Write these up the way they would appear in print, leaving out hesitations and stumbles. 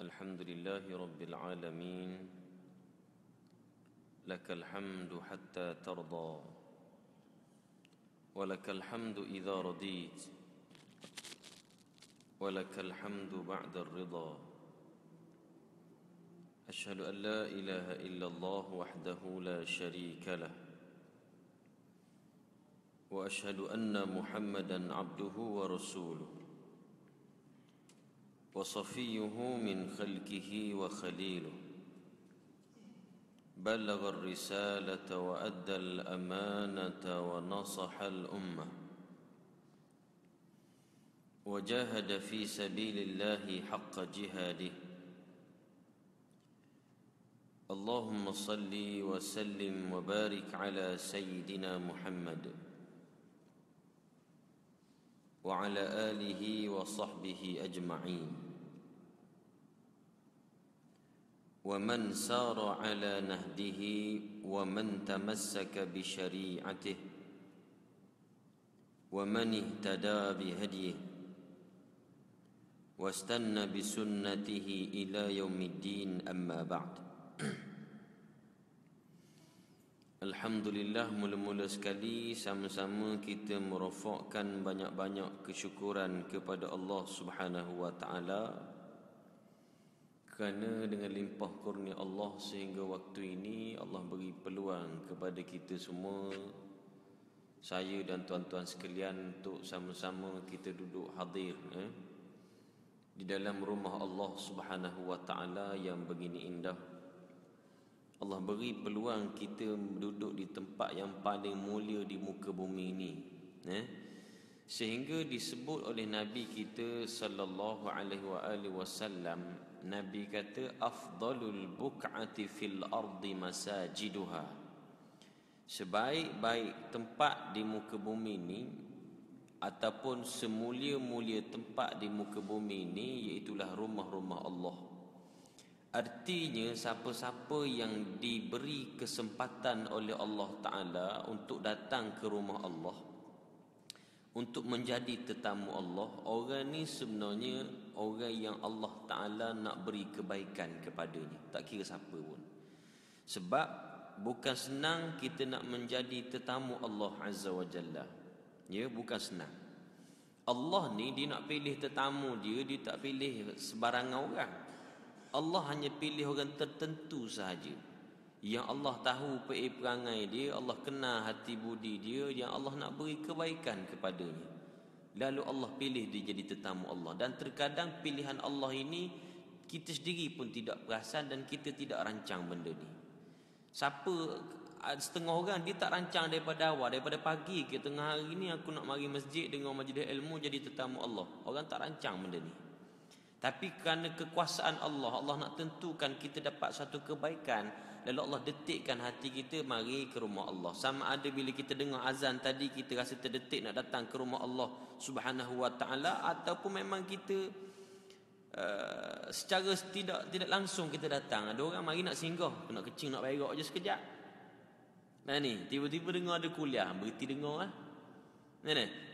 الحمد لله رب العالمين لك الحمد حتى ترضى ولك الحمد إذا رضيت ولك الحمد بعد الرضا أشهد أن لا إله إلا الله وحده لا شريك له وأشهد أن محمدًا عبده ورسوله وصفيه من خلقه وخليله بلغ الرسالة وأدى الأمانة ونصح الأمة وجاهد في سبيل الله حق جهاده اللهم صل وسلم وبارك على سيدنا محمد وعلى آله وصحبه أجمعين ومن سار على نهجه ومن تمسك بشريعته ومن اهتدى بهديه واستنى بسنته إلى يوم الدين أما بعد. Alhamdulillah, mula-mula sekali sama-sama kita merofakkan banyak-banyak kesyukuran kepada Allah Subhanahu wa taala, kerana dengan limpah kurnia Allah sehingga waktu ini Allah beri peluang kepada kita semua, saya dan tuan-tuan sekalian, untuk sama-sama kita duduk hadir di dalam rumah Allah Subhanahu wa taala yang begini indah. Allah beri peluang kita duduk di tempat yang paling mulia di muka bumi ini, sehingga disebut oleh Nabi kita sallallahu alaihi wasallam, Nabi kata afdalul buq'ati fil ardi masajiduha, sebaik-baik tempat di muka bumi ini ataupun semulia-mulia tempat di muka bumi ini iaitulah rumah-rumah Allah. Artinya siapa-siapa yang diberi kesempatan oleh Allah Ta'ala untuk datang ke rumah Allah, untuk menjadi tetamu Allah, orang ni sebenarnya orang yang Allah Ta'ala nak beri kebaikan kepadanya, tak kira siapa pun. Sebab bukan senang kita nak menjadi tetamu Allah Azza wa Jalla. Ya, bukan senang. Allah ni dia nak pilih tetamu dia tak pilih sebarangan orang. Allah hanya pilih orang tertentu sahaja yang Allah tahu perangai dia, Allah kenal hati budi dia, yang Allah nak beri kebaikan kepadanya. Lalu Allah pilih dia jadi tetamu Allah. Dan terkadang pilihan Allah ini kita sendiri pun tidak perasan dan kita tidak rancang benda ni. Setengah orang dia tak rancang daripada awal, daripada pagi ke tengah hari ni aku nak mari masjid dengan majlis ilmu jadi tetamu Allah. Orang tak rancang benda ni. Tapi kerana kekuasaan Allah, Allah nak tentukan kita dapat satu kebaikan, lalu Allah detikkan hati kita mari ke rumah Allah. Sama ada bila kita dengar azan tadi kita rasa terdetik nak datang ke rumah Allah Subhanahu wa taala, ataupun memang kita secara tidak langsung kita datang. Ada orang mari nak singgah, nak kecing nak berak je sekejap. Nah ni tiba-tiba dengar ada kuliah, berhenti dengar lah.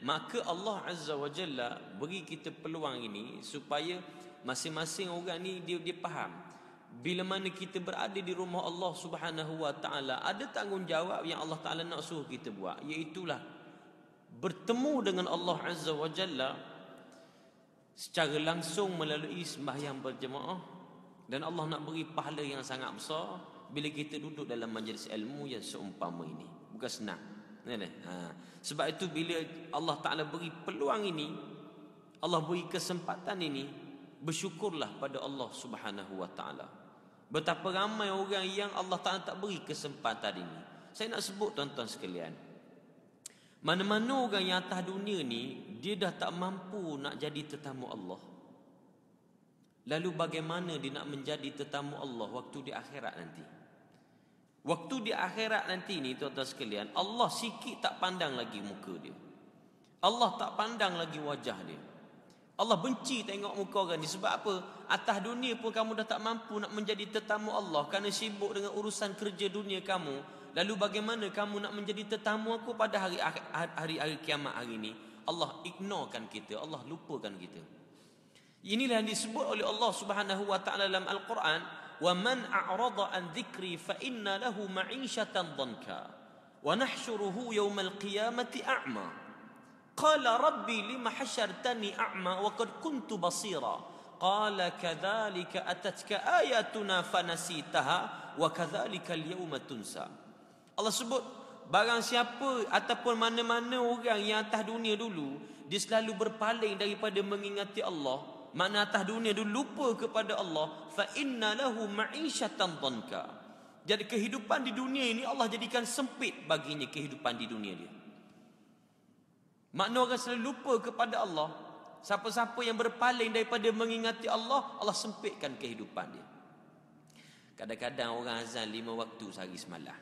Maka Allah Azza wa Jalla beri kita peluang ini supaya masing-masing orang ni dia faham bila mana kita berada di rumah Allah Subhanahu wa taala, ada tanggungjawab yang Allah Taala nak suruh kita buat, iaitulah bertemu dengan Allah Azza wa Jalla secara langsung melalui sembahyang berjemaah. Dan Allah nak beri pahala yang sangat besar bila kita duduk dalam majlis ilmu yang seumpama ini. Bukan senang. Sebab itu bila Allah Ta'ala beri peluang ini, Allah beri kesempatan ini, bersyukurlah pada Allah Subhanahu wa Ta'ala. Betapa ramai orang yang Allah Ta'ala tak beri kesempatan ini. Saya nak sebut tuan-tuan sekalian, mana-mana orang yang atas dunia ni dia dah tak mampu nak jadi tetamu Allah, lalu bagaimana dia nak menjadi tetamu Allah waktu di akhirat nanti? Waktu di akhirat nanti ni tuan-tuan sekalian, Allah sikit tak pandang lagi muka dia, Allah tak pandang lagi wajah dia. Allah benci tengok muka orang ni. Sebab apa? Atas dunia pun kamu dah tak mampu nak menjadi tetamu Allah kerana sibuk dengan urusan kerja dunia kamu. Lalu bagaimana kamu nak menjadi tetamu aku pada hari kiamat hari ni? Allah ignorekan kita, Allah lupakan kita. Inilah yang disebut oleh Allah Subhanahu wa taala dalam Al-Quran, "Wa man a'rada an dzikri fa inna lahu ma'isyatan dhanka wa nahsyuruhu yaumal qiyamati a'ma. Qala rabbi lima hasyartani a'ma wa qad kuntu basira. Qala kadzalika atatka ayatuna fanasitaha wa kadzalika al-yawma tunsa." Allah sebut, barang siapa ataupun mana-mana orang yang atas dunia dulu, dia selalu berpaling daripada mengingati Allah, mana atas dunia dulu lupa kepada Allah, fa inna lahu ma'isyatan dhanka. Jadi kehidupan di dunia ini Allah jadikan sempit baginya kehidupan di dunia dia. Makna orang selalu lupa kepada Allah, siapa-siapa yang berpaling daripada mengingati Allah, Allah sempitkan kehidupan dia. Kadang-kadang orang azan 5 waktu sehari semalam.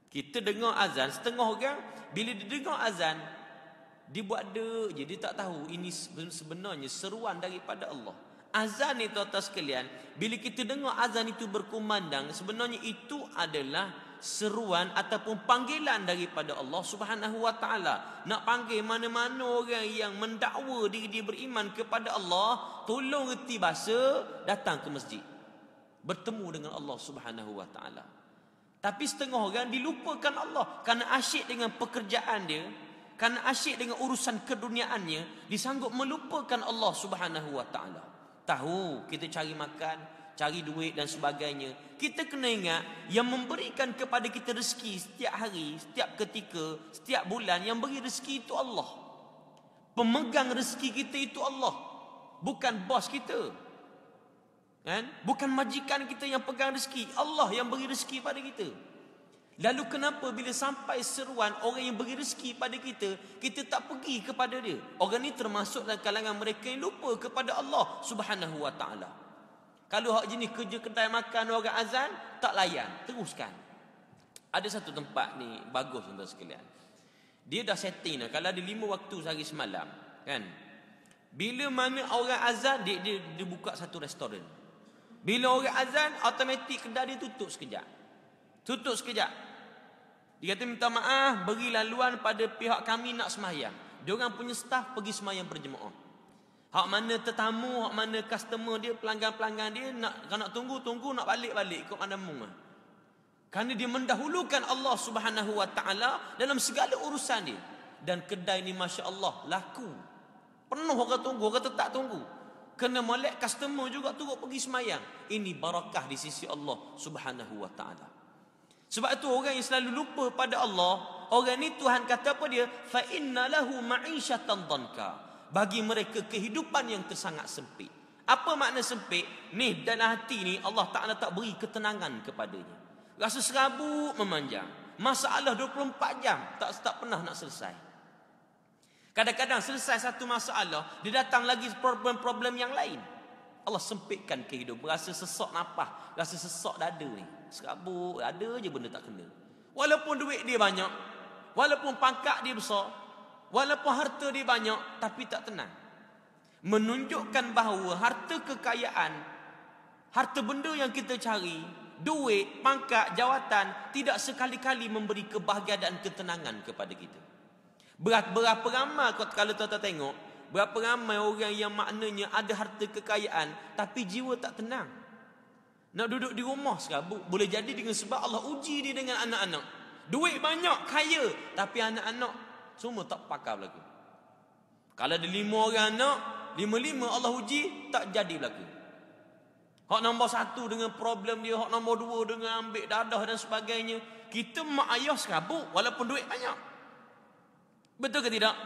Kita dengar azan, setengah orang bila dia dengar azan, dia buat je, dia tak tahu ini sebenarnya seruan daripada Allah. Azan itu atas sekalian, bila kita dengar azan itu berkumandang, sebenarnya itu adalah seruan ataupun panggilan daripada Allah Subhanahu wa taala. Nak panggil mana-mana orang yang mendakwa diri dia beriman kepada Allah, tolong reti bahasa, datang ke masjid, bertemu dengan Allah Subhanahu wa taala. Tapi setengah orang dilupakan Allah kerana asyik dengan pekerjaan dia, kerana asyik dengan urusan keduniaannya, disanggup melupakan Allah Subhanahu wa taala. Tahu kita cari makan, cari duit dan sebagainya, kita kena ingat yang memberikan kepada kita rezeki setiap hari, setiap ketika, setiap bulan, yang beri rezeki itu Allah. Pemegang rezeki kita itu Allah, bukan bos kita. Kan? Bukan majikan kita yang pegang rezeki, Allah yang beri rezeki pada kita. Lalu kenapa bila sampai seruan orang yang beri rezeki pada kita, kita tak pergi kepada dia? Orang ni termasuk dalam kalangan mereka yang lupa kepada Allah Subhanahu wa taala. Kalau hak jenis kerja kedai makan orang azan, tak layan, teruskan. Ada satu tempat ni bagus tuan-tuan sekalian. Dia dah setting dah, kalau ada 5 waktu sehari semalam, kan? Bila mana orang azan, dia buka satu restoran. Bila orang azan, automatik kedai dia tutup sekejap. Tutup sekejap. Dia kata minta maaf, beri laluan pada pihak kami nak semayang. Diorang punya staff pergi semayang berjemaah. Hak mana tetamu, hak mana customer dia, pelanggan-pelanggan dia nak tunggu, nak balik-balik ikut mana mung. Kerana dia mendahulukan Allah Subhanahu wa taala dalam segala urusan dia. Dan kedai ni masya-Allah laku. Penuh orang tunggu, orang tak tunggu. Kena molek customer juga turut pergi semayang. Ini barakah di sisi Allah Subhanahu wa taala. Sebab itu orang yang selalu lupa pada Allah, orang ni Tuhan kata apa dia? Fa inna lahu ma'isyatan dhanka. Bagi mereka kehidupan yang tersangat sempit. Apa makna sempit? Ni dalam hati ni Allah Taala tak beri ketenangan kepadanya. Rasa serabut memanjang. Masalah 24 jam tak pernah nak selesai. Kadang-kadang selesai satu masalah, dia datang lagi problem-problem yang lain. Allah sempitkan kehidupan. Rasa sesak nafas, rasa sesak dada ni. Serabut, ada je benda tak kena. Walaupun duit dia banyak, walaupun pangkat dia besar, walaupun harta dia banyak, tapi tak tenang. Menunjukkan bahawa harta kekayaan, harta benda yang kita cari, duit, pangkat, jawatan, tidak sekali-kali memberi kebahagiaan dan ketenangan kepada kita. Berapa ramai kalau tuan-tuan tengok, berapa ramai orang yang maknanya ada harta kekayaan tapi jiwa tak tenang. Nak duduk di rumah serabut. Boleh jadi dengan sebab Allah uji dia dengan anak-anak. Duit banyak, kaya, tapi anak-anak semua tak pakar berlaku. Kalau ada 5 orang anak, 5 Allah uji, tak jadi berlaku. Hak nombor 1 dengan problem dia, hak nombor 2 dengan ambil dadah dan sebagainya. Kita mak ayah serabut walaupun duit banyak. Betul ke tidak?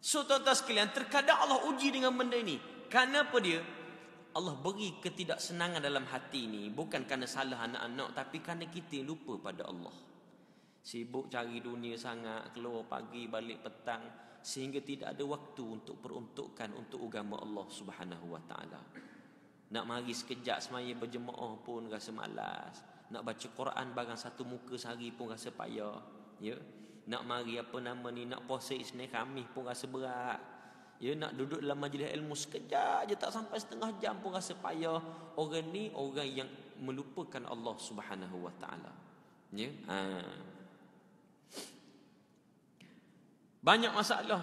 So tuan-tuan sekalian, terkadang Allah uji dengan benda ini. Kenapa dia? Allah beri ketidaksenangan dalam hati ini, bukan kerana salah anak-anak, tapi kerana kita lupa pada Allah. Sibuk cari dunia sangat, keluar pagi balik petang, sehingga tidak ada waktu untuk peruntukkan untuk agama Allah Subhanahu wa taala. Nak mari sekejap semaya berjemaah pun rasa malas. Nak baca Quran barang satu muka sehari pun rasa payah. Ya. Nak mari nak puasa Isnin Khamis pun rasa berat. Ya, nak duduk dalam majlis ilmu sekejap je tak sampai setengah jam pun rasa payah. Orang ni orang yang melupakan Allah Subhanahu wa taala. Ya. Banyak masalah.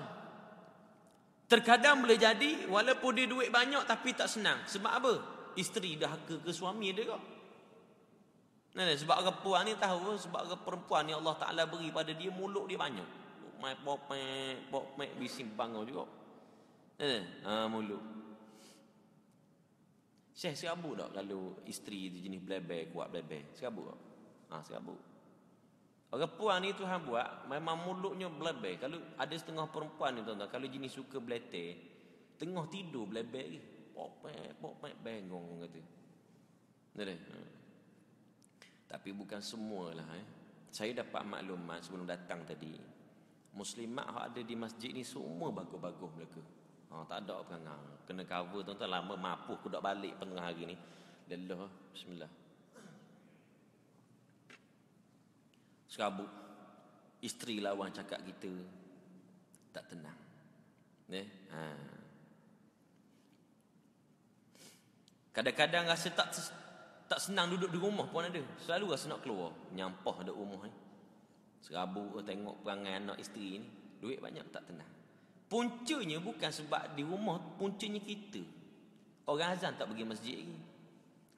Terkadang boleh jadi walaupun dia duit banyak tapi tak senang. Sebab apa? Isteri dah ke suami dia kok. Sebab orang perempuan ni tahu, sebab orang perempuan ni Allah Ta'ala beri pada dia mulut dia banyak. Pop-pop bising bangun juga. Mulut. Syekh serabut tak kalau isteri tu jenis blebel, kuat blebel? Serabut tak? Serabut. Orang perempuan ni Tuhan buat memang mulutnya blebel. Kalau ada setengah perempuan ni tuan-tuan, kalau jenis suka beleter, tengah tidur blebel lagi. Pop-pop bengong kata. Tapi bukan semualah. Saya dapat maklumat sebelum datang tadi, muslimat yang ada di masjid ni semua bagus-bagus mereka. Tak ada perangai. Kena cover tuan-tuan, lama mapuh aku dak balik tengah hari ni. Lelah. Bismillah. Serabut. Isteri lawan cakap kita tak tenang. Kadang-kadang rasa tak senang duduk di rumah pun ada. Selalu rasa nak keluar. Nyampah ada rumah ni. Serabut tengok perangai anak isteri ni. Duit banyak tak tenang. Puncanya bukan sebab di rumah, puncanya kita. Orang azan tak pergi masjid lagi.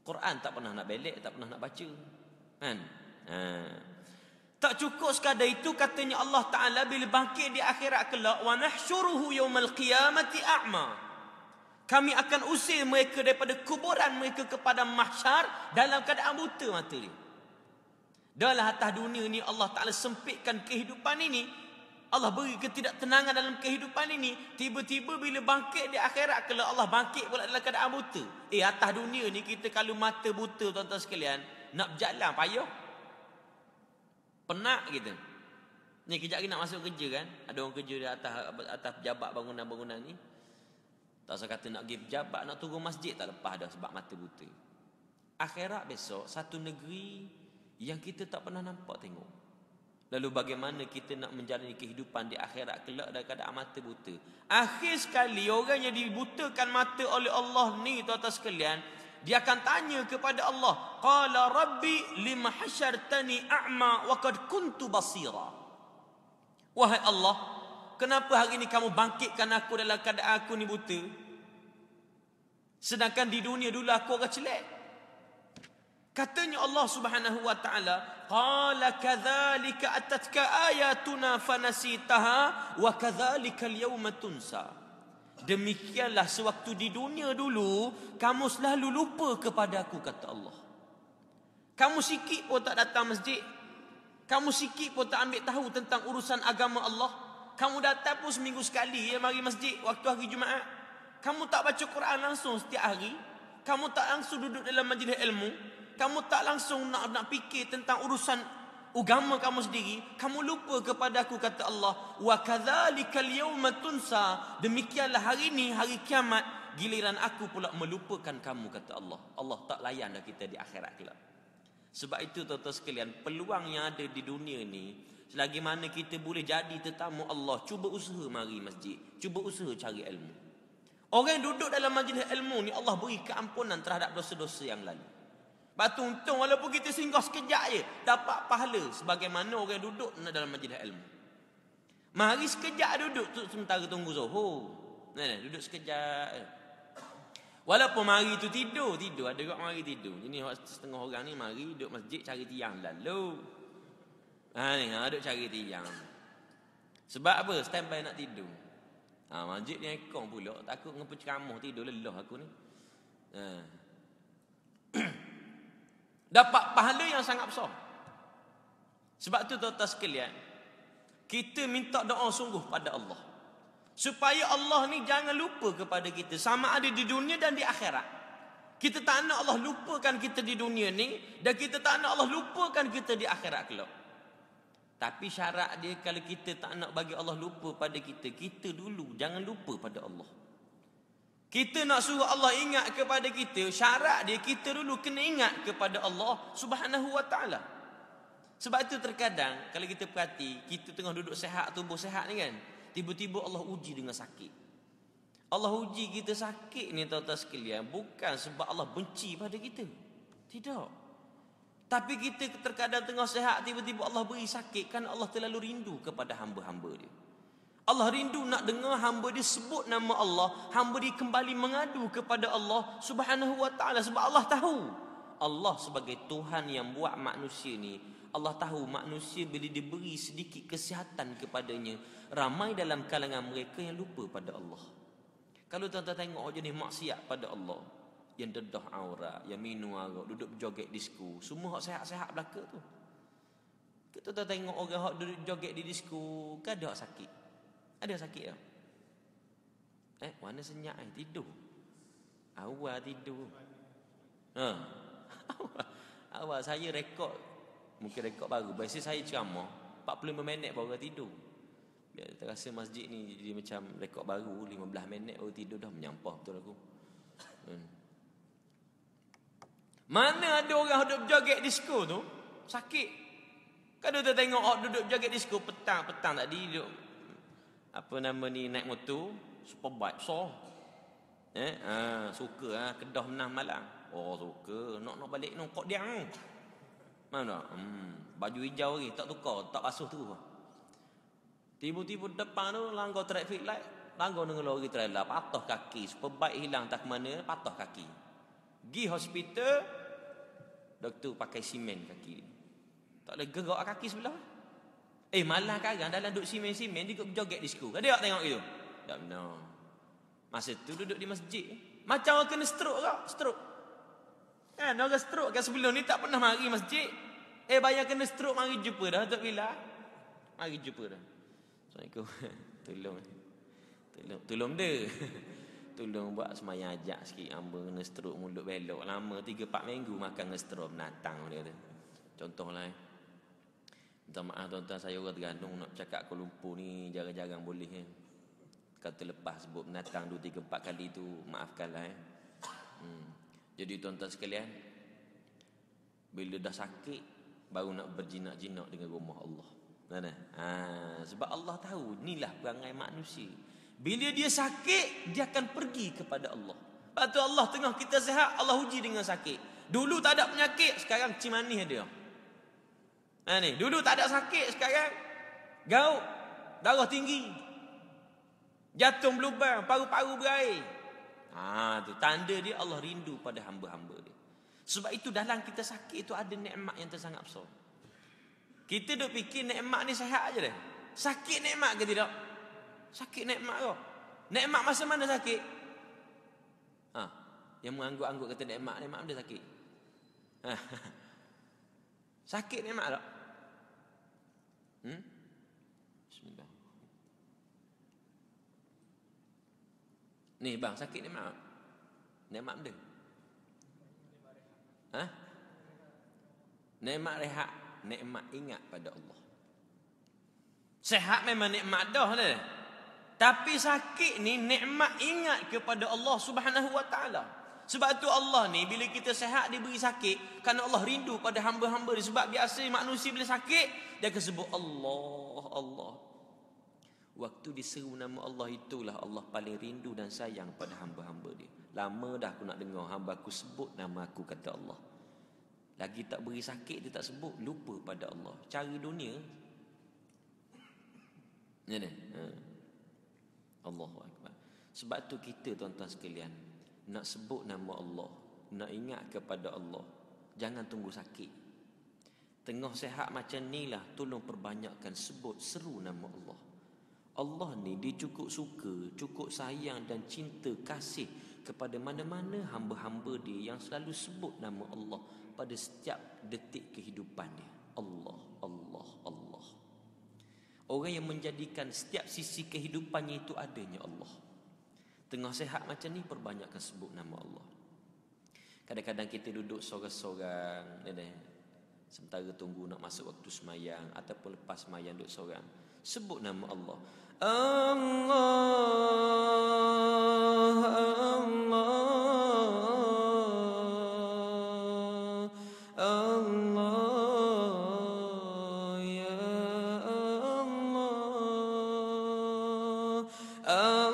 Quran tak pernah nak belek, tak pernah nak baca. Kan? Tak cukup sekadar itu, katanya Allah Ta'ala bila bangkit di akhirat kelak, wa nahsyuruhu yawmal qiyamati a'ma. Kami akan usir mereka daripada kuburan mereka kepada mahsyar dalam keadaan buta mata dia. Dalam atas dunia ni Allah Ta'ala sempitkan kehidupan ini. Allah beri ketidaktenangan dalam kehidupan ini. Tiba-tiba bila bangkit di akhirat kelak, Allah bangkit pula dalam keadaan buta. Atas dunia ni kita kalau mata buta tuan-tuan sekalian, nak berjalan payah. Penat kita. Ni kejap lagi nak masuk kerja kan. Ada orang kerja di atas pejabat bangunan-bangunan ni. Tak usah kata nak pergi pejabat, nak turun masjid tak lepas dah sebab mata buta. Akhirat besok satu negeri yang kita tak pernah nampak tengok. Lalu bagaimana kita nak menjalani kehidupan di akhirat kelak dalam keadaan mata buta. Akhir sekali orang yang dibutakan mata oleh Allah ni tuan-tuan sekalian, dia akan tanya kepada Allah, qala rabbi lima hasyartani a'ma wa qad kuntu basira. Wahai Allah, kenapa hari ini kamu bangkitkan aku dalam keadaan aku ni buta? Sedangkan di dunia dulu aku orang celek. Katanya Allah Subhanahu wa taala, qala kadzalika atatka ayatuna fanasitaha wa kadzalika al-yawma tunsa. Demikianlah sewaktu di dunia dulu kamu selalu lupa kepada aku, kata Allah. Kamu sikit pun tak datang masjid. Kamu sikit pun tak ambil tahu tentang urusan agama Allah. Kamu datang pun seminggu sekali mari masjid waktu hari Jumaat. Kamu tak baca Quran langsung setiap hari. Kamu tak langsung duduk dalam majlis ilmu. Kamu tak langsung nak fikir tentang urusan agama kamu sendiri. Kamu lupa kepada aku, kata Allah. Wa kadzalikal yawma tunsa. Demikianlah hari ini, hari kiamat, giliran aku pula melupakan kamu, kata Allah. Allah tak layan dah kita di akhirat kelak. Sebab itu tuan-tuan sekalian, peluang yang ada di dunia ni, selagi mana kita boleh jadi tetamu Allah, cuba usaha mari masjid, cuba usaha cari ilmu. Orang yang duduk dalam majlis ilmu ni, Allah beri keampunan terhadap dosa-dosa yang lalu. Batu untung walaupun kita singgah sekejap je, dapat pahala sebagaimana orang yang duduk dalam majlis ilmu. Mari sekejap duduk tu sementara tunggu Zuhur. Duduk sekejap. Walaupun mari tu tidur, ada orang mari tidur. Jadi setengah orang ni mari duduk masjid cari tiang lalu. Duduk cari tiang. Sebab apa? Standby nak tidur. Masjid ni ekong pula, takut dengan penceramah tidur lelah aku ni. Dapat pahala yang sangat besar. Sebab tu tuan-tuan sekalian, kita minta doa sungguh pada Allah supaya Allah ni jangan lupa kepada kita, sama ada di dunia dan di akhirat. Kita tak nak Allah lupakan kita di dunia ni, dan kita tak nak Allah lupakan kita di akhirat kelak. Tapi syarat dia, kalau kita tak nak bagi Allah lupa pada kita, kita dulu jangan lupa pada Allah. Kita nak suruh Allah ingat kepada kita, syarat dia kita dulu kena ingat kepada Allah Subhanahu wa taala. Sebab itu terkadang kalau kita perhati, kita tengah duduk sehat, tubuh sehat ni kan, tiba-tiba Allah uji dengan sakit. Allah uji kita sakit ni tuan-tuan sekalian, bukan sebab Allah benci pada kita. Tidak. Tapi kita terkadang tengah sehat, tiba-tiba Allah beri sakit, kan Allah terlalu rindu kepada hamba-hamba dia. Allah rindu nak dengar hamba dia sebut nama Allah, hamba dia kembali mengadu kepada Allah Subhanahu wa taala, sebab Allah tahu. Allah sebagai Tuhan yang buat manusia ni, Allah tahu manusia bila diberi sedikit kesihatan kepadanya, ramai dalam kalangan mereka yang lupa pada Allah. Kalau tuan-tuan tengok jenis maksiat pada Allah, yang dedah aurat, yang minum arak, duduk berjoget disko, semua hak sehat-sehat belaka tu. Kita tengok orang hak duduk joget di disko, kan ada hak sakit. Ada sakit tak? Mana senyap tidur. Awal tidur. Awal saya rekod, mungkin rekod baru. Biasa saya ceramah 45 minit baru tidur. Biar terasa masjid ni jadi macam rekod baru, 15 minit baru tidur dah menyampah betul aku. Mana ada orang duduk joget disko tu sakit. Kalau kita tengok orang duduk joget disko petang tadi duduk apa nama ni, naik motor superbike besar. Suka Kedah menang Malang. Oh suka nak balik kok dia. Mana? Baju hijau lagi tak tukar, tak basuh tu. Tiba-tiba depan tu langgar traffic light, langgar dengan lori trailer, patah kaki, superbike hilang tak ke mana, patah kaki. Pergi hospital, doktor pakai simen kaki. Tak boleh gerak kaki sebelah. Malah kadang dalam duduk simen-simen dia berjoget disko. Ada tak tengok gitu? Tak benar. Masa tu duduk di masjid, macam orang kena stroke tak? Stroke. Orang stroke kan sebelum ni tak pernah mari masjid. Bayar kena stroke mari jumpa dah Tok Bila. Mari jumpa dah. Assalamualaikum. Tolong dia. Tolong buat semayang ajak sikit, hamba kena stroke mulut belok lama 3-4 minggu makan dengan stroke binatang dia kata. Contohlah minta maaf tuan-tuan, saya orang Terengganu nak cakap Kuala Lumpur ni jarang-jarang boleh Kata lepas sebut binatang 2, 3, 4 kali tu, maafkanlah Jadi tuan-tuan sekalian, bila dah sakit baru nak berjinak-jinak dengan rumah Allah. Sebab Allah tahu inilah perangai manusia. Bila dia sakit, dia akan pergi kepada Allah. Lepas tu Allah tengah kita sihat, Allah uji dengan sakit. Dulu tak ada penyakit, sekarang cimanih ada. Ni, dulu tak ada sakit, sekarang gauk, darah tinggi, jantung berlubang, paru-paru berair. Tu tanda dia Allah rindu pada hamba-hamba dia. Sebab itu dalam kita sakit itu ada nikmat yang tersangat besar. Kita duk fikir nikmat ni sihat aja dah. Sakit nikmat ke tidak? Sakit nikmat ke? Nikmat masa mana sakit? Yang mengangguk-angguk kata nikmat dia sakit. Sakit nikmat tak? Bismillah. Ni bang, sakit nikmat tak? Nikmat benda. Nikmat rehat, nikmat ingat pada Allah. Sehat memang nikmat dah lah. Tapi sakit ni nikmat ingat kepada Allah Subhanahu wa taala. Sebab tu Allah ni bila kita sehat dia beri sakit kerana Allah rindu pada hamba-hamba dia. Sebab biasa manusia bila sakit dia akan sebut Allah, Allah. Waktu diseru nama Allah itulah Allah paling rindu dan sayang pada hamba-hamba dia. Lama dah aku nak dengar hamba aku sebut nama aku, kata Allah. Lagi tak beri sakit dia tak sebut, lupa pada Allah. Cari dunia. Allahu Akbar. Sebab tu kita tuan-tuan sekalian nak sebut nama Allah, nak ingat kepada Allah, jangan tunggu sakit. Tengah sehat macam ni lah, tolong perbanyakkan sebut seru nama Allah. Allah ni dia cukup suka, cukup sayang dan cinta kasih kepada mana-mana hamba-hamba dia yang selalu sebut nama Allah pada setiap detik kehidupan dia. Allah, Allah, Allah. Orang yang menjadikan setiap sisi kehidupannya itu adanya Allah. Tengah sehat macam ni, perbanyakkan sebut nama Allah. Kadang-kadang kita duduk sorang-sorang, sementara tunggu nak masuk waktu semayang ataupun lepas semayang duduk sorang, sebut nama Allah. Allah, Allah, Allah. Allah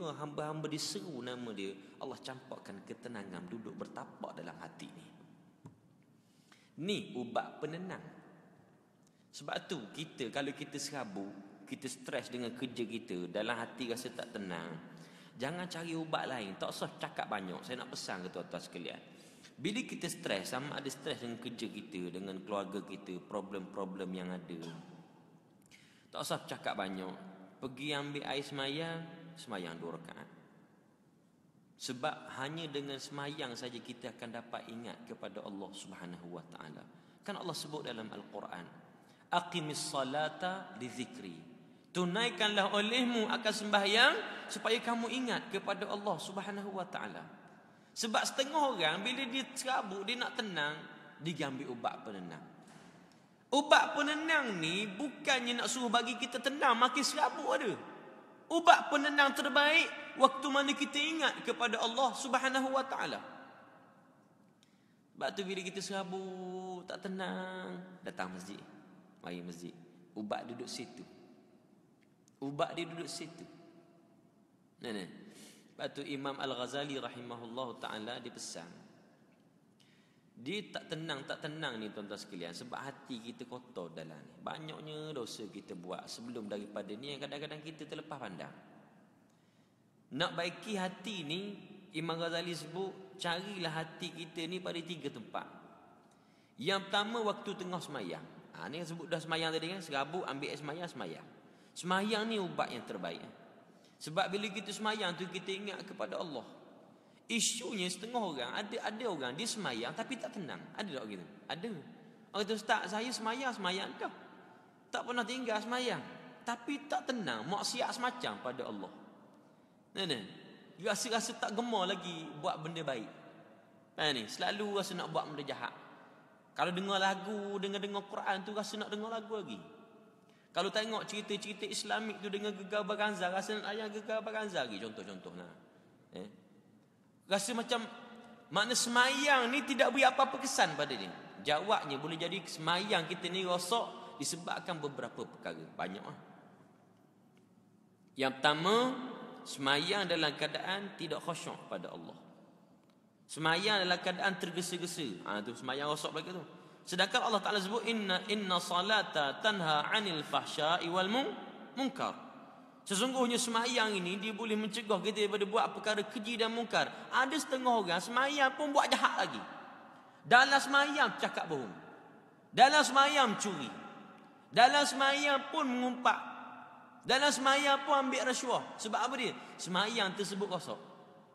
dengar hamba-hamba diseru nama dia, Allah campakkan ketenangan duduk bertapak dalam hati ni. Ni ubat penenang. Sebab tu kita kalau kita serabut, kita stres dengan kerja kita, dalam hati rasa tak tenang, jangan cari ubat lain. Tak usah cakap banyak. Saya nak pesan ke tuan-tuan sekalian, bila kita stres, sama ada stres dengan kerja kita, dengan keluarga kita, problem-problem yang ada, tak usah cakap banyak. Pergi ambil air semayang 2 rakaat. Sebab hanya dengan semayang saja kita akan dapat ingat kepada Allah Subhanahu wa taala. Kan Allah sebut dalam Al-Quran, aqimis salata li zikri. Tunaikanlah olehmu akan sembahyang supaya kamu ingat kepada Allah Subhanahu wa taala. Sebab setengah orang bila dia serabut, dia nak tenang, dia ambil ubat penenang. Ubat penenang ni bukannya nak suruh bagi kita tenang, makin serabut ada. Ubat penenang terbaik waktu mana kita ingat kepada Allah Subhanahu wa taala. Sebab tu bila kita serabut, tak tenang, datang masjid. Mari masjid. Ubat duduk situ. Ubat dia duduk situ. Nah. Sebab tu Imam Al-Ghazali rahimahullah taala dia pesan, dia tak tenang ni tuan-tuan sekalian, sebab hati kita kotor dalam ni. Banyaknya dosa kita buat sebelum daripada ni yang kadang-kadang kita terlepas pandang. Nak baiki hati ni, Imam Ghazali sebut, carilah hati kita ni pada 3 tempat. Yang pertama waktu tengah semayang. Ni sebut dah semayang tadi kan, serabut ambil semayang. Semayang ni ubat yang terbaik. Sebab bila kita semayang tu kita ingat kepada Allah. Isunya setengah orang, ada orang dia semayang tapi tak tenang. Ada tak gitu? Ada. Orang kata, ustaz, saya semayang dah. Tak pernah tinggal semayang, tapi tak tenang, maksiat semacam pada Allah. Rasa-rasa tak gemar lagi buat benda baik. Ni selalu rasa nak buat benda jahat. Kalau dengar lagu, dengar Quran tu rasa nak dengar lagu lagi. Kalau tengok cerita-cerita Islamik tu dengan Gegar Baganza, rasa nak ayat Gegar Baganza lagi, contoh-contohlah. Rasa macam makna semayang ni tidak beri apa-apa kesan pada dia. Jawabnya boleh jadi semayang kita ni rosak disebabkan beberapa perkara. Banyak lah. Yang pertama, semayang dalam keadaan tidak khusyuk pada Allah. Semayang dalam keadaan tergesa-gesa. Tu semayang rosak bagi tu. Sedangkan Allah Ta'ala sebut, inna salata tanha anil fahsya'i wal munkar. Sesungguhnya semayang ini dia boleh mencegah kita daripada buat perkara keji dan mungkar. Ada setengah orang semayang pun buat jahat lagi. Dalam semayang cakap bohong. Dalam semayang curi. Dalam semayang pun mengumpat. Dalam semayang pun ambil rasuah. Sebab apa dia? Semayang tersebut rosak.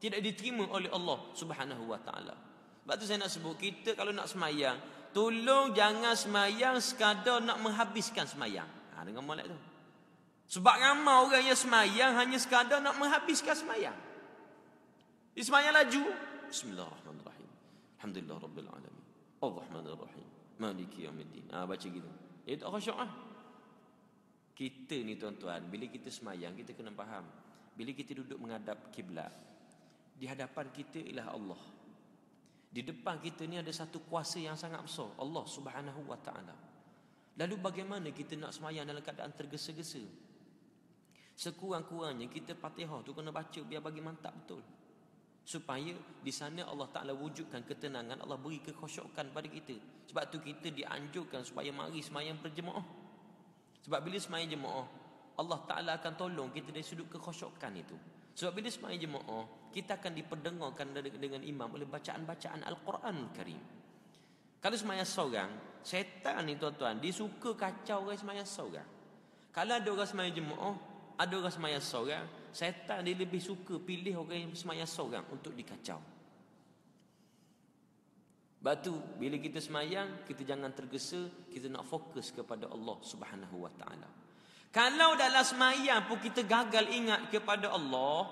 Tidak diterima oleh Allah Subhanahu wa taala. Sebab tu saya nak sebut, kita kalau nak semayang, tolong jangan semayang sekadar nak menghabiskan semayang. Dengar molek tu. Sebab ramai orang yang semayang hanya sekadar nak menghabiskan semayang. Dia semayang laju. Bismillahirrahmanirrahim. Alhamdulillah Rabbil Alamin. Ar-Rahmanirrahim. Maliki Yawmiddin. Baca gitu. Itu tak khusyuk lah. Kita ni tuan-tuan, bila kita semayang, kita kena faham. Bila kita duduk menghadap kiblat, di hadapan kita ialah Allah. Di depan kita ni ada satu kuasa yang sangat besar, Allah Subhanahu wa taala. Lalu bagaimana kita nak semayang dalam keadaan tergesa-gesa? Sekurang-kurangnya kita Fatihah tu kena baca biar bagi mantap betul. Supaya di sana Allah Ta'ala wujudkan ketenangan, Allah beri kekhusyukan pada kita. Sebab tu kita dianjurkan supaya mari semayang berjemaah. Sebab bila semayang jemaah, Allah Ta'ala akan tolong kita dari sudut kekhusyukan itu. Sebab bila semayang jemaah, kita akan diperdengarkan dengan imam oleh bacaan-bacaan Al-Quranul Karim. Kalau semayang seorang, syaitan ni tuan-tuan, dia suka kacau orang semayang seorang. Kalau ada orang semayang jemaah, ada orang semayang seorang, syaitan dia lebih suka pilih orang yang semayang seorang untuk dikacau. Sebab tu bila kita semayang, kita jangan tergesa, kita nak fokus kepada Allah Subhanahu wa taala. Kalau dalam semayang pun kita gagal ingat kepada Allah,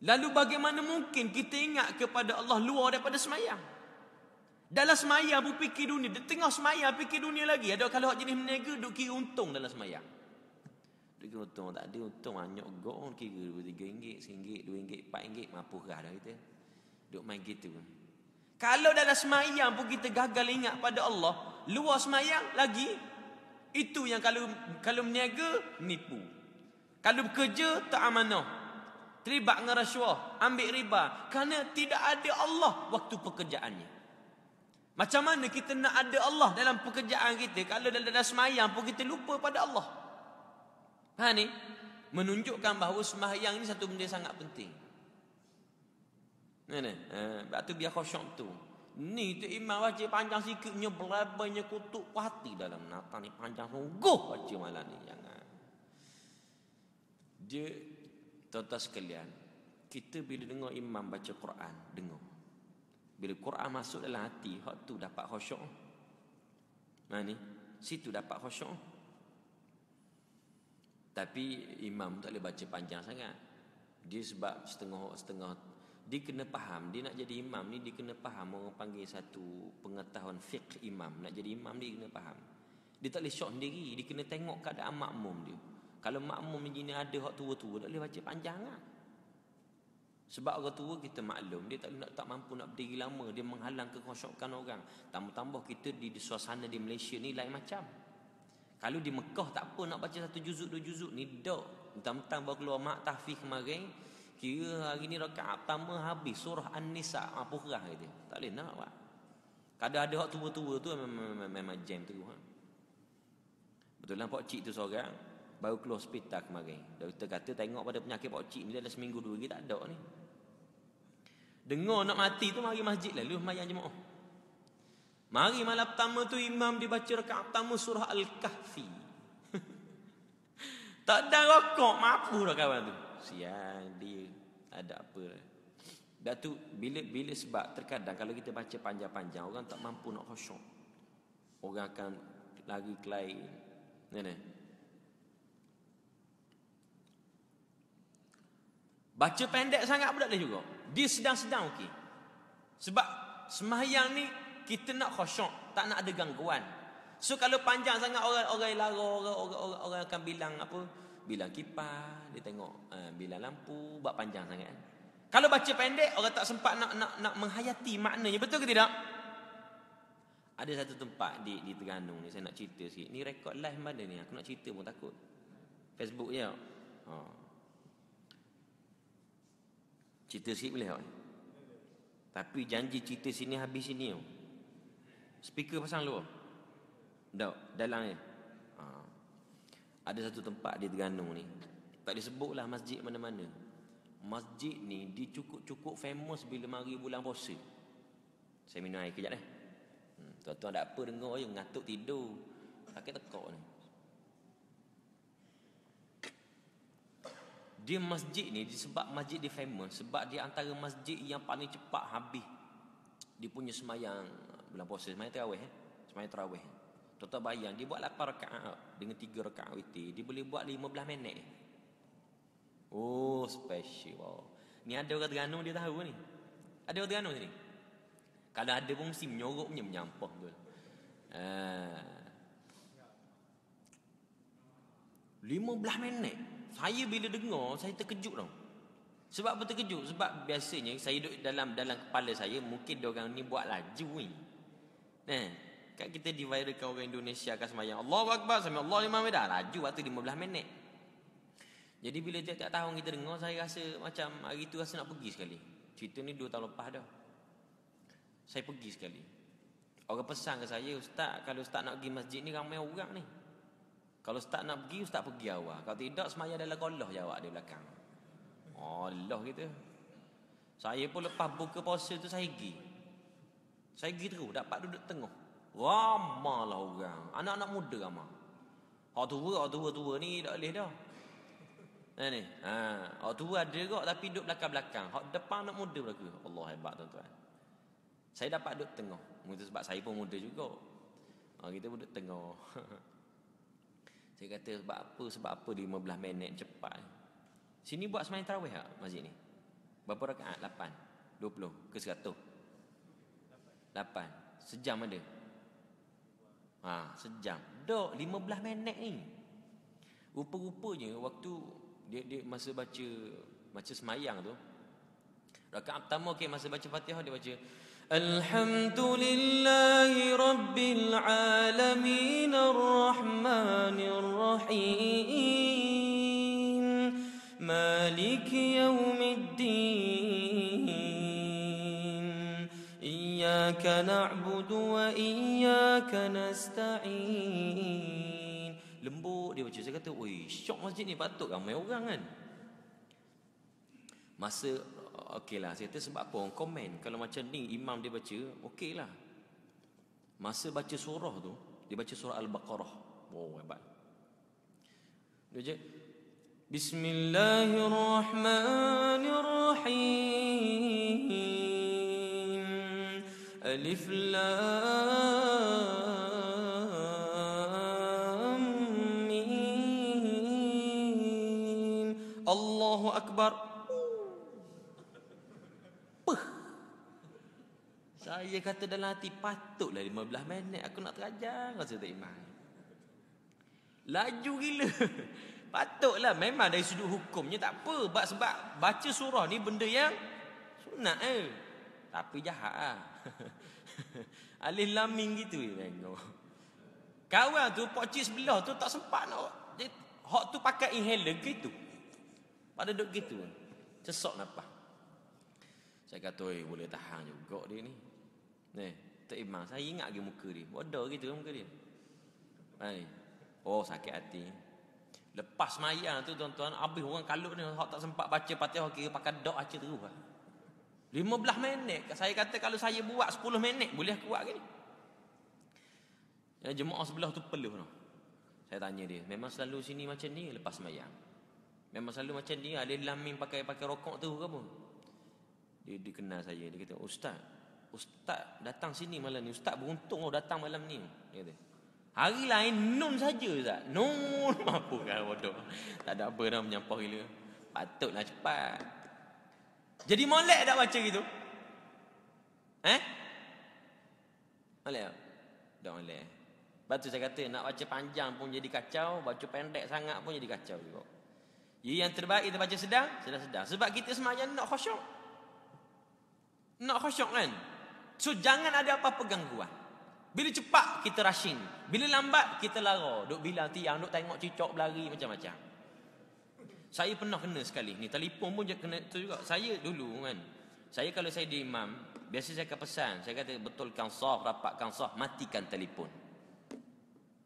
lalu bagaimana mungkin kita ingat kepada Allah luar daripada semayang? Dalam semayang pun fikir dunia, di tengah semayang fikir dunia lagi. Ada kalau jenis meniaga duk kira untung dalam semayang. Duk kira untung, tak ada untung banyak gong, kira RM3, RM1, RM2, RM4, mampu dah kita. Duk main gitu. Kalau dalam semayang pun kita gagal ingat pada Allah, luar semayang lagi, itu yang kalau meniaga nipu. Kalau bekerja tak amanah, terlibat dengan rasuah, ambil riba, kerana tidak ada Allah waktu pekerjaannya. Macam mana kita nak ada Allah dalam pekerjaan kita kalau dalam semayang pun kita lupa pada Allah? Ha ni menunjukkan bahawa sembahyang ni satu benda sangat penting. Mana? Sebab tu biar khusyuk tu. Ni tu imam baca panjang sikitnya, berabainya kutuk hati dalam Natal ni panjang sungguh baca malam ni. Jangan. Dia tuan-tuan sekalian, kita bila dengar imam baca Quran, dengar. Bila Quran masuk dalam hati, hak tu dapat khusyuk. Nah ni, situ dapat khusyuk. Tapi imam tak boleh baca panjang sangat. Dia sebab setengah dia kena faham, dia nak jadi imam ni dia kena faham, orang panggil satu pengetahuan fiqh imam. Nak jadi imam dia kena faham. Dia tak boleh syok sendiri, dia kena tengok keadaan makmum dia. Kalau makmum ni ada hak tua-tua, tak boleh baca panjang lah. Sebab orang tua kita maklum, dia tak mampu nak berdiri lama, dia menghalang kekhusyukan orang. Tambah-tambah kita di suasana di Malaysia ni lain macam. Kalau di Mekah tak apa nak baca satu juzuk, dua juzuk ni dak. Mentang-mentang baru keluar mak tahfiz kemarin, kira hari ni rakaat pertama habis surah An-Nisa, apa kerah gitu. Tak boleh nak buat. Kadang ada hak tua-tua tu memang jam tu. Betul lah pak cik tu seorang baru keluar hospital kemarin. Doktor kata tengok pada penyakit pak cik ni dah seminggu dua lagi tak ada ni. Dengar nak mati tu mari masjid lalu sembahyang jemaah. Mari malam pertama tu imam dibaca rakaat pertama surah Al-Kahfi. Tak ada rokok, mampu dah kawan tu. Siang dia ada apa. Dah tu bila sebab terkadang kalau kita baca panjang-panjang orang tak mampu nak khusyuk. Orang akan lari ke lain. Ni. Baca pendek sangat pun tak boleh juga. Dia sedang-sedang okey. Sebab sembahyang ni kita nak khusyuk, tak nak ada gangguan. So kalau panjang sangat orang akan bilang apa? Bilang kipas, dia tengok bilang lampu, buat panjang sangat. Kalau baca pendek orang tak sempat nak menghayati maknanya, betul ke tidak? Ada satu tempat di Terengganu ni saya nak cerita sikit. Ni rekod live mana ni? Aku nak cerita pun takut. Facebook je. Cerita sikit boleh tak? Tapi janji cerita sini habis sini. Speaker pasang luar. Dalam ni. Ada satu tempat di Terengganu ni. Tak disebutlah masjid mana-mana. Masjid ni dia cukup famous bila mari bulan puasa. Saya minum air kejap tuan-tuan tak apa dengar je ngantuk tidur. Sakit tekak ni. Dia masjid ni sebab masjid dia famous, sebab dia antara masjid yang paling cepat habis dia punya semayang bulan puasa, semayang tarawih semayang tarawih. Tuan-tuan bayang dia buat 8 rakaat dengan 3 rakaat witir, dia boleh buat 15 minit. Oh, special. Wow. Ni ada orang Terengganu dia tahu ni. Ada orang Terengganu sini. Kalau ada pun mesti menyorok punya menyampah tu. 15 minit. Saya bila dengar, saya terkejut tau. Sebab apa terkejut? Sebab biasanya saya duduk dalam kepala saya, mungkin diorang ni buat laju ni. Kan kita diviralkan orang Indonesia akan sembahyang Allahu Akbar, sampai Allah lima dah laju waktu 15 minit. Jadi bila tiap-tiap tahun kita dengar, saya rasa macam hari tu rasa nak pergi sekali. Cerita ni 2 tahun lepas dah. Saya pergi sekali. Orang pesan ke saya, Ustaz, kalau Ustaz nak pergi masjid ni ramai orang ni. Kalau Ustaz nak pergi, Ustaz pergi awal. Kalau tidak, semayang dalam kolah jawab dia belakang. Allah kita. Saya pun lepas buka puasa tu saya pergi. Saya pergi terus, dapat duduk tengah. Ramah lah orang. Anak-anak muda ramah. Orang tua ni tak boleh dah. Ni. Orang tua ada kok tapi duduk belakang-belakang. Orang depan anak muda belakang. Allah hebat tuan-tuan. Saya dapat duduk tengah. Mungkin sebab saya pun muda juga. Kita pun duduk tengah. Saya kata sebab apa 15 minit cepat. Sini buat sembahyang tarawih tak masjid ni? Berapa rakaat? 8, 20 ke 100? 8. Sejam ada? Sejam. Dok 15 minit ni. Rupa-rupanya waktu dia masa baca sembahyang tu, rakaat pertama masa baca Fatihah dia baca Alhamdulillahi Rabbil Alamin Ar-Rahmanir Rahim Maliki yaumiddin. Iyyaka na'budu wa iyyaka nasta'in. Lembut dia baca. Saya kata, oi, syok masjid ni, patut ramai orang kan. Masa okeylah, saya kata sebab apa orang komen kalau macam ni imam dia baca, okeylah. Masa baca surah tu, dia baca surah Al-Baqarah. Oh, hebat. Dia je Bismillahirrahmanirrahim. Alif Lam Mim. Allahu Akbar. Saya kata dalam hati, patutlah 15 minit aku nak terajar rasa tak iman. Laju gila. Patutlah, memang dari sudut hukumnya tak apa. Sebab baca surah ni benda yang sunat tapi jahat lah. Alif Lam Mim gitu tengok. Kawan tu, pokcik sebelah tu tak sempat nak. Dia, hak tu pakai inhaler gitu. Pada duduk gitu. Sesok nafas. Saya kata, boleh tahan juga dia ni. Tak imam, saya ingat lagi muka dia. Bodoh gitu muka dia. Oh, sakit hati. Lepas mayang tu tuan-tuan, habis orang kalut ni, hak tak sempat baca Fatihah, kira pakai dok aja terus. 15 minit. Saya kata kalau saya buat 10 minit boleh aku buat gini. Ya, jemaah sebelah tu peluh noh. Saya tanya dia, memang selalu sini macam ni lepas mayang? Memang selalu macam ni, Alif Lam Mim pakai rokok tu ke apa? Dia kenal saya, dia kata, Ustaz datang sini malam ni. Ustaz beruntung datang malam ni. Dia kata, hari lain nun saja Ustaz. Nun apa kan bodoh. Tak ada apa dah menyampah gila. Patutlah cepat. Jadi molek tak baca gitu? Molek tak? Tak molek. Lepas tu saya kata, nak baca panjang pun jadi kacau, baca pendek sangat pun jadi kacau juga. Jadi yang terbaik kita baca sedang. Sebab kita sembahyang nak khusyuk. Nak khusyuk kan? So jangan ada apa-apa gangguan. Bila cepat kita rushing, bila lambat kita lara, duk bilang tiang, duk tengok cicak berlari macam-macam. Saya pernah kena sekali ni, telefon pun kena tu juga. Saya dulu kan, saya kalau saya di imam, biasa saya akan pesan, saya kata betulkan saf, rapatkan saf, matikan telefon.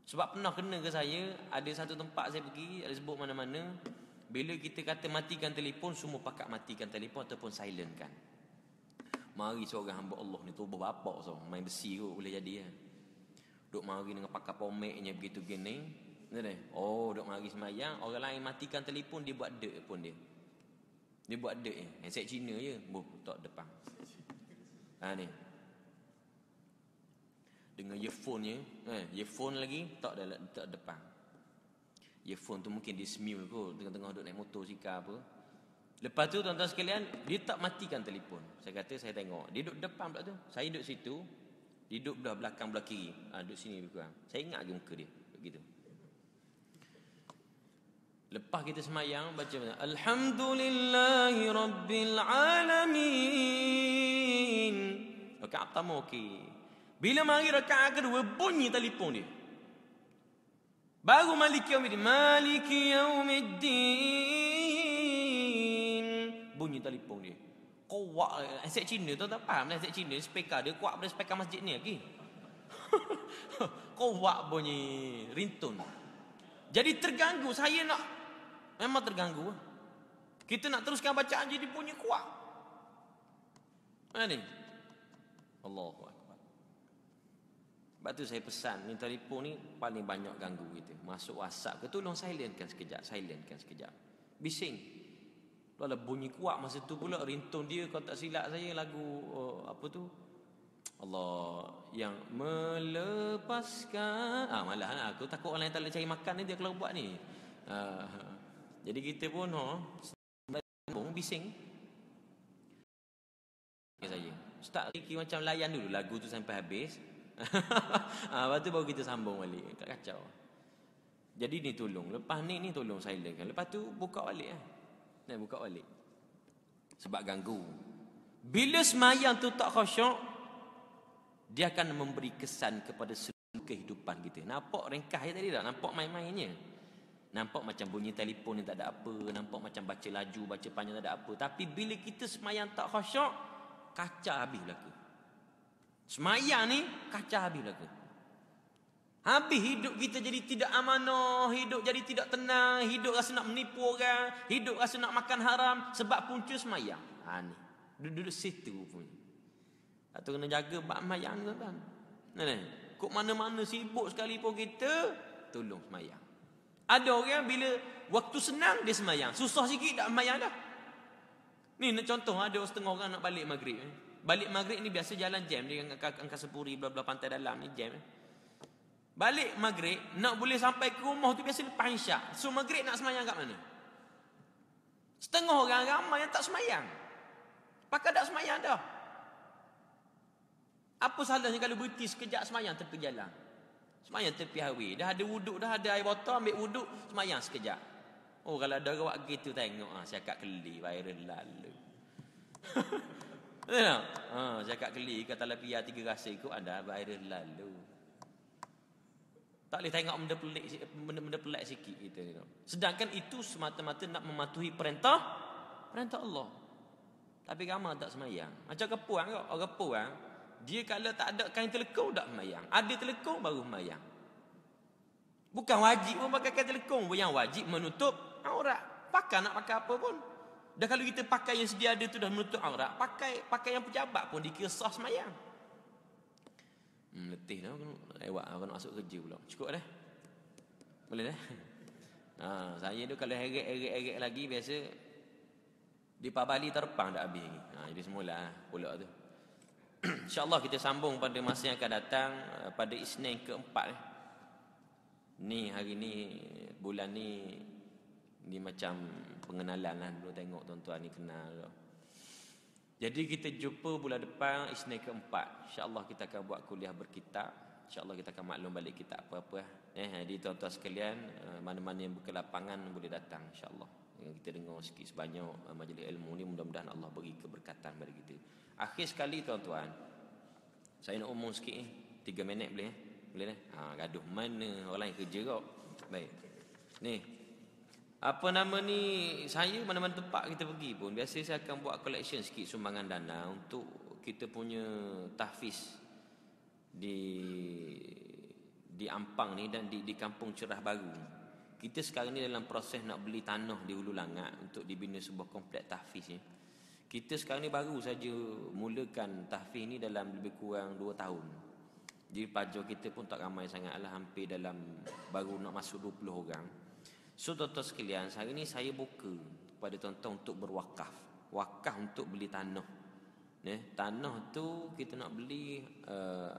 Sebab pernah kena ke saya, ada satu tempat saya pergi, ada sebut mana-mana, bila kita kata matikan telefon, semua pakat matikan telefon ataupun silent kan. Mari seorang hamba Allah ni tubuh bapak so, main besi kot boleh jadi kan. Duk mari dengan pakai pomeknya begitu gini. Oh, duk mari semayang, orang lain matikan telefon, dia buat dek pun dia. Dia buat dek je. Handset Cina je, tak depan. Ni. Dengan earphone-nya, earphone lagi tak depan. Earphone tu mungkin dia smule kot, tengah-tengah duk naik motor sika apa. Lepas tu tuan-tuan sekalian, dia tak matikan telefon. Saya kata, saya tengok. Dia duduk depan pula tu. Saya duduk situ. Dia duduk belah belakang, belah kiri. Duduk sini lebih kurang. Saya ingat lagi muka dia. Begitu. Lepas kita semayang, baca macam Alhamdulillahi Rabbil Alamin. Rakaat pertama okey. Bila mari rakaat kedua, bunyi telefon dia. Baru Maliki Yaumiddin. Maliki Yaumiddin. Bunyi telefon dia. Kuat. Handset Cina tu tak faham. Handset Cina, speaker dia kuat pada speaker masjid ni lagi. Kuat bunyi ringtone. Jadi terganggu. Saya nak, memang terganggu. Kita nak teruskan bacaan jadi bunyi kuat. Mana ni? Allahu Akbar. Sebab tu saya pesan, ni telefon ni paling banyak ganggu kita. Masuk WhatsApp ke, tolong silentkan sekejap. Bising. Kalau bunyi kuat masa tu pula, ringtone dia, kalau tak silap saya, lagu apa tu? Allah yang melepaskan. Malah aku takut orang lain tak boleh cari makan ni dia kalau buat ni. Jadi kita pun bising. Saya start kira macam layan dulu lagu tu sampai habis. Lepas tu baru kita sambung balik. Tak kacau. Jadi ni tolong. Lepas ni tolong silentkan. Lepas tu buka balik buka balik. Sebab ganggu. Bila semayang tu tak khusyuk, dia akan memberi kesan kepada seluruh kehidupan kita. Nampak ringkas je tadi tak? Nampak main-mainnya. Nampak macam bunyi telefon ni tak ada apa, nampak macam baca laju, baca panjang tak ada apa. Tapi bila kita semayang tak khusyuk, kacau habis belaka. Semayang ni kacau habis belaka. Habis hidup kita jadi tidak amanah, hidup jadi tidak tenang, hidup rasa nak menipu orang, hidup rasa nak makan haram sebab punca semayang. Ni duduk situ pun. Atau kena jaga bab semayang tuan-tuan. Kok mana-mana sibuk sekali pun kita, tolong semayang. Ada orang bila waktu senang dia semayang, susah sikit tak semayang dah. Ni contoh, ada setengah orang nak balik maghrib. Balik maghrib ni biasa jalan jam di Angkasa Puri, belah-belah pantai dalam ni jam. Balik maghrib nak boleh sampai ke rumah tu biasa lepas isyak. So maghrib nak semayang kat mana? Setengah orang ramai yang tak semayang. Pakai tak semayang dah. Apa salahnya kalau berhenti sekejap semayang tepi jalan? Semayang tepi highway. Dah ada wuduk, dah ada air botol, ambil wuduk, semayang sekejap. Oh, kalau ada orang gitu tengok, cakap keli, viral lalu. Betul tak? Cakap keli, kata lapia 3 rasa ikut ada viral lalu. Tak boleh tengok benda pelik sikit kita ni. Sedangkan itu semata-mata nak mematuhi perintah Allah. Tapi ramai tak semayang. Macam kepuang kau, orang kepuang, dia kalau tak ada kain telekung tak semayang. Ada telekung baru semayang. Bukan wajib pun pakai kain telekung. Yang wajib menutup aurat. Pakai nak pakai apa pun. Dah kalau kita pakai yang sedia ada tu dah menutup aurat, pakai yang pejabat pun dikira sah semayang. Letih dah lewat aku nak masuk kerja pula. Cukup dah. Boleh dah. Saya tu kalau heret lagi biasa di Bali terpang dah habis lagi. Jadi semula pula tu. InsyaAllah kita sambung pada masa yang akan datang pada Isnin keempat. Ni hari ni, bulan ni macam pengenalan lah. Dulu tengok tuan-tuan ni kenal. Jadi kita jumpa bulan depan Isnin keempat. InsyaAllah kita akan buat kuliah berkitab. InsyaAllah kita akan maklum balik kitab apa-apa. Jadi tuan-tuan sekalian, mana-mana yang buka lapangan boleh datang InsyaAllah. Kita dengar sikit sebanyak majlis ilmu ni, mudah-mudahan Allah beri keberkatan bagi kita. Akhir sekali tuan-tuan, saya nak omong sikit ni, 3 minit boleh? Boleh dah? Gaduh mana orang yang kerja kau. Baik. Ni, apa nama ni, saya mana-mana tempat kita pergi pun, biasa saya akan buat collection sikit sumbangan dana untuk kita punya tahfiz di Ampang ni dan di Kampung Cerah Baru. Kita sekarang ni dalam proses nak beli tanah di Hulu Langat untuk dibina sebuah kompleks tahfiz ni. Kita sekarang ni baru saja mulakan tahfiz ni dalam lebih kurang 2 tahun. Jadi pelajar kita pun tak ramai sangatlah, hampir dalam baru nak masuk 20 orang. So tuan-tuan sekalian, hari ni saya buka kepada tuan-tuan untuk berwakaf. Wakaf untuk beli tanah. Tanah tu kita nak beli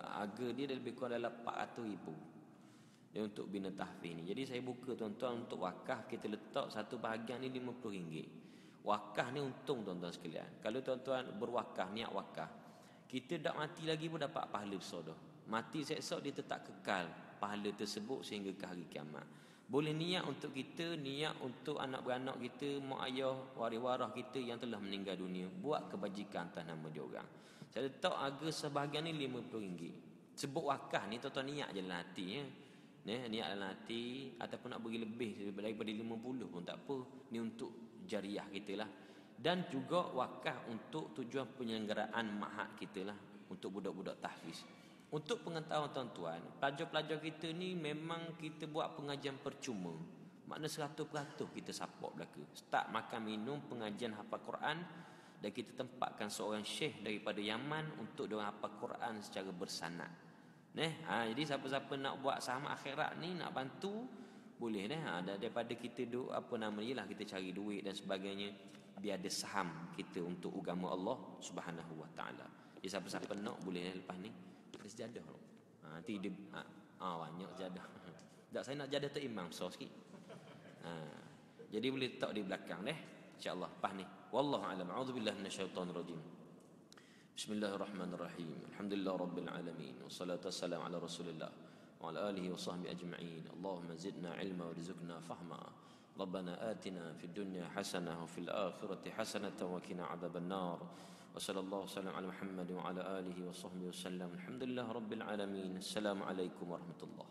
harga dia lebih kurang dalam 400,000. Dia untuk bina tahfiz ni. Jadi saya buka tuan-tuan untuk wakaf, kita letak satu bahagian ni RM50. Wakaf ni untung tuan-tuan sekalian. Kalau tuan-tuan berwakaf, niat wakaf, kita tak mati lagi pun dapat pahala besar dah. Mati esok dia tetap kekal pahala tersebut sehingga ke hari kiamat. Boleh niat untuk kita, niat untuk anak beranak kita, mak ayah, waris-waris kita yang telah meninggal dunia, buat kebajikan atas nama dia orang. Saya letak harga sebahagian ni RM50. Sebut wakaf ni tuan-tuan niat je dalam hati ya. Niat dalam hati, ataupun nak bagi lebih daripada 50 pun tak apa. Ni untuk jariah kita lah. Dan juga wakaf untuk tujuan penyelenggaraan ma'had kita lah, untuk budak-budak tahfiz. Untuk pengetahuan tuan-tuan, pelajar-pelajar kita ni memang kita buat pengajian percuma. Makna 100% kita support belaka. Start makan minum, pengajian hafal Quran, dan kita tempatkan seorang syekh daripada Yaman untuk dia hafal Quran secara bersanad. Jadi siapa-siapa nak buat saham akhirat ni, nak bantu, boleh daripada kita lah, kita cari duit dan sebagainya, biar ada saham kita untuk agama Allah Subhanahu wa taala. Jadi siapa-siapa nak boleh lepas ni ada sejadah. Nanti dia banyak sejadah. Tak, saya nak jadah tu imam besar sikit. Jadi boleh letak di belakang insya-Allah. Lepas ni wallahu alam. A'udzubillahi minasyaitonir rajim. Bismillahirrahmanirrahim. Alhamdulillah rabbil alamin. Wassalatu wassalamu ala Rasulillah wa ala alihi wa sahbihi ajma'in. Allahumma zidna ilma warzuqna fahma. Rabbana atina fid dunya hasanah wa fil akhirati hasanah wa qina adzaban nar. وصلى الله وسلم على محمد وعلى آله وصحبه وسلم الحمد لله رب العالمين السلام عليكم ورحمة الله